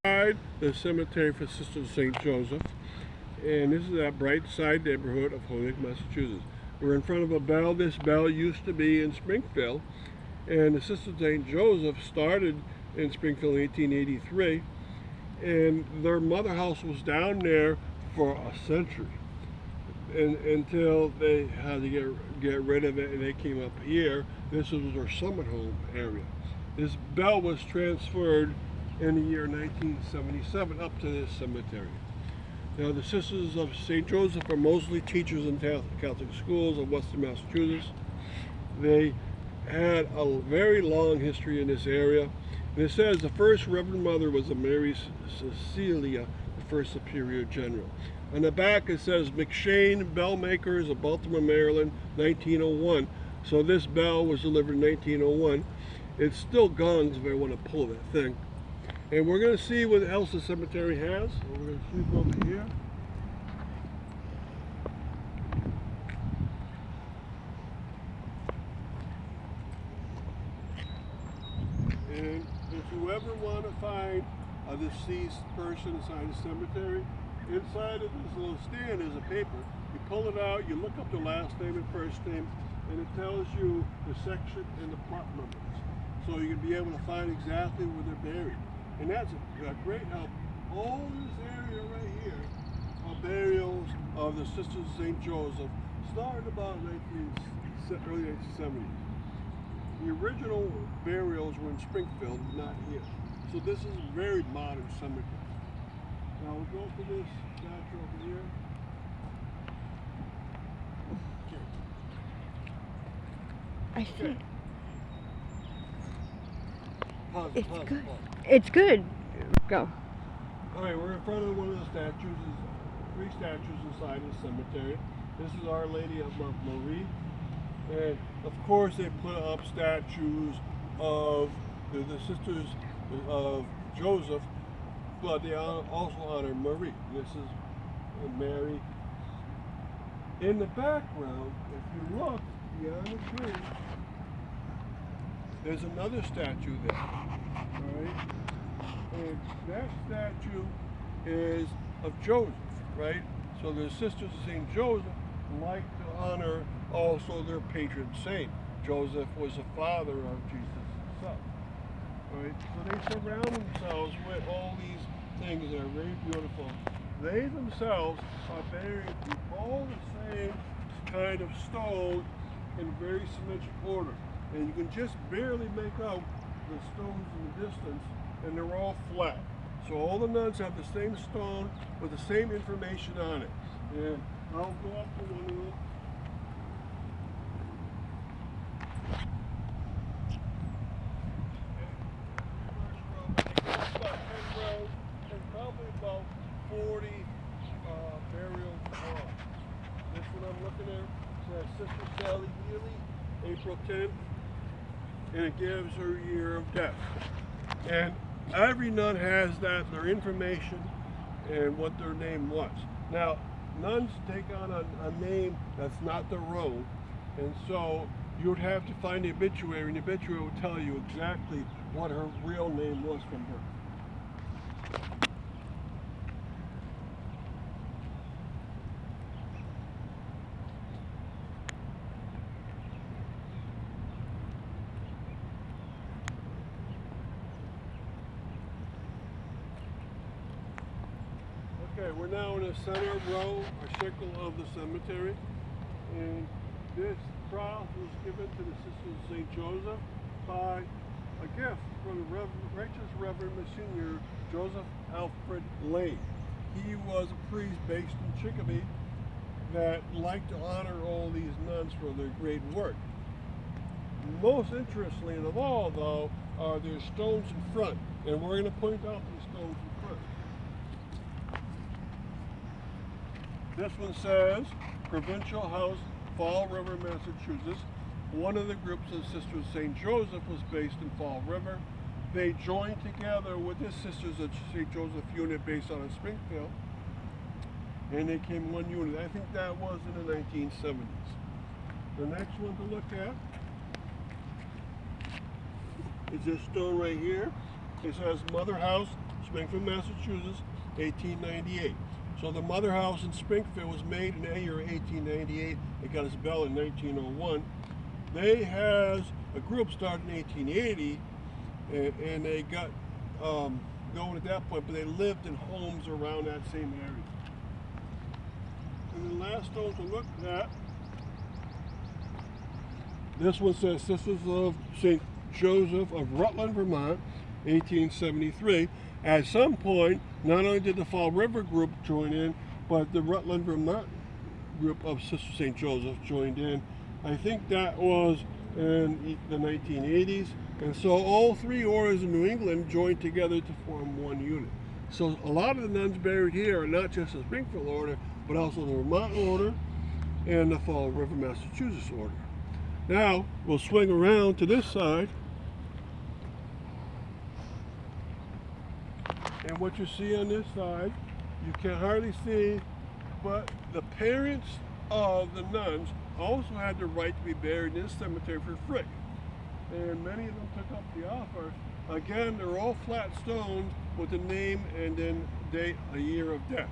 The cemetery for Sisters of St. Joseph, and this is that bright side neighborhood of Holyoke, Massachusetts. We're in front of a bell. This bell used to be in Springfield, and the Sisters of St. Joseph started in Springfield in 1883, and their mother house was down there for a century, and until they had to get rid of it, and they came up here. This was their summit home area. This bell was transferred in the year 1977 up to this cemetery. Now, the Sisters of St. Joseph are mostly teachers in Catholic schools of Western Massachusetts. They had a very long history in this area. And it says the first Reverend Mother was a Mary Cecilia, the first Superior General. On the back it says McShane Bell Makers of Baltimore, Maryland, 1901. So this bell was delivered in 1901. It still gongs if I want to pull that thing. And we're going to see what else the cemetery has. So we're going to sweep over here. And if you ever want to find a deceased person inside the cemetery, inside of this little stand is a paper. You pull it out, you look up the last name and first name, and it tells you the section and the plot numbers. So you can be able to find exactly where they're buried. And that's a great help. All this area right here are burials of the Sisters of St. Joseph, starting about early 1970s. The original burials were in Springfield, not here. So this is a very modern cemetery. Now we'll go to this statue over here. I think It's good. It's good. Go. All right, we're in front of one of the statues. There's 3 statues inside the cemetery. This is Our Lady of Mount Marie. And of course they put up statues of the Sisters of Joseph, but they also honor Marie. This is Mary. In the background, if you look beyond the tree, there's another statue there. All right? And that statue is of Joseph, right? So the Sisters of St. Joseph like to honor also their patron saint. Joseph was the father of Jesus himself. Right? So they surround themselves with all these things that are very beautiful. They themselves are buried in all the same kind of stone in very symmetric order. And you can just barely make out the stones in the distance, and they're all flat. So all the nuns have the same stone with the same information on it. And I'll go up to one of them. Probably about 40 burials long. This one I'm looking at says Sister Sally Healy, April 10th, and it gives her year of death. And every nun has that, their information and what their name was. Now, nuns take on a name that's not their own, and so you would have to find the obituary, and the obituary would tell you exactly what her real name was from birth. Okay, we're now in the center row, or circle of the cemetery, and this cross was given to the Sisters of St. Joseph by a gift from the righteous Reverend Monsignor Joseph Alfred Lane. He was a priest based in Chicopee that liked to honor all these nuns for their great work. Most interestingly of all, though, are their stones in front, and we're going to point out these stones in front. This one says, Provincial House, Fall River, Massachusetts. One of the groups of Sisters of St. Joseph was based in Fall River. They joined together with the Sisters of St. Joseph unit based out of Springfield, and they became one unit. I think that was in the 1970s. The next one to look at is this stone right here. It says Mother House, Springfield, Massachusetts, 1898. So the mother house in Springfield was made in that year, 1898. It got its bell in 1901. They has a group started in 1880, and they got going at that point, but they lived in homes around that same area. And the last stone to look at, this one says Sisters of St. Joseph of Rutland, Vermont, 1873. At some point, not only did the Fall River group join in, but the Rutland, Vermont group of Sisters of St. Joseph joined in. I think that was in the 1980s. And so all three orders in New England joined together to form one unit. So a lot of the nuns buried here are not just the Springfield order, but also the Vermont order and the Fall River, Massachusetts order. Now we'll swing around to this side. And what you see on this side, you can hardly see, but the parents of the nuns also had the right to be buried in this cemetery for free. And many of them took up the offer. Again, they're all flat stones with the name and then date, a year of death.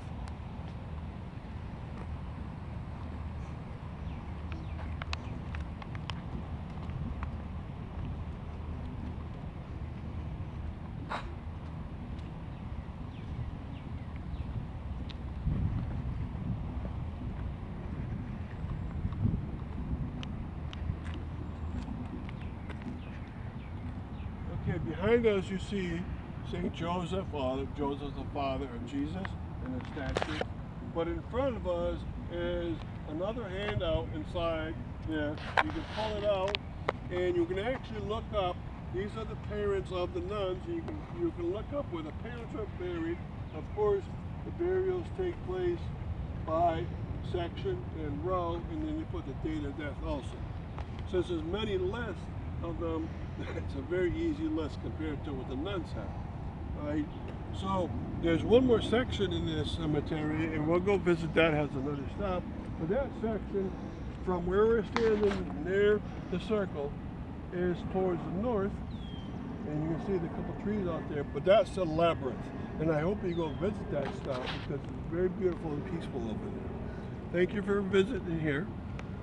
Okay, behind us you see St. Joseph, Joseph the father of Jesus in a statue. But in front of us is another handout inside there. You can pull it out and you can actually look up. These are the parents of the nuns. You can look up where the parents are buried. Of course, the burials take place by section and row, and then you put the date of death also. Since there's many lists of them, it's a very easy list compared to what the nuns have. Right? So there's one more section in this cemetery, and we'll go visit that. Has another stop. But that section, from where we're standing near the circle, is towards the north, and you can see the couple trees out there. But that's the labyrinth, and I hope you go visit that stop because it's very beautiful and peaceful over there. Thank you for visiting here.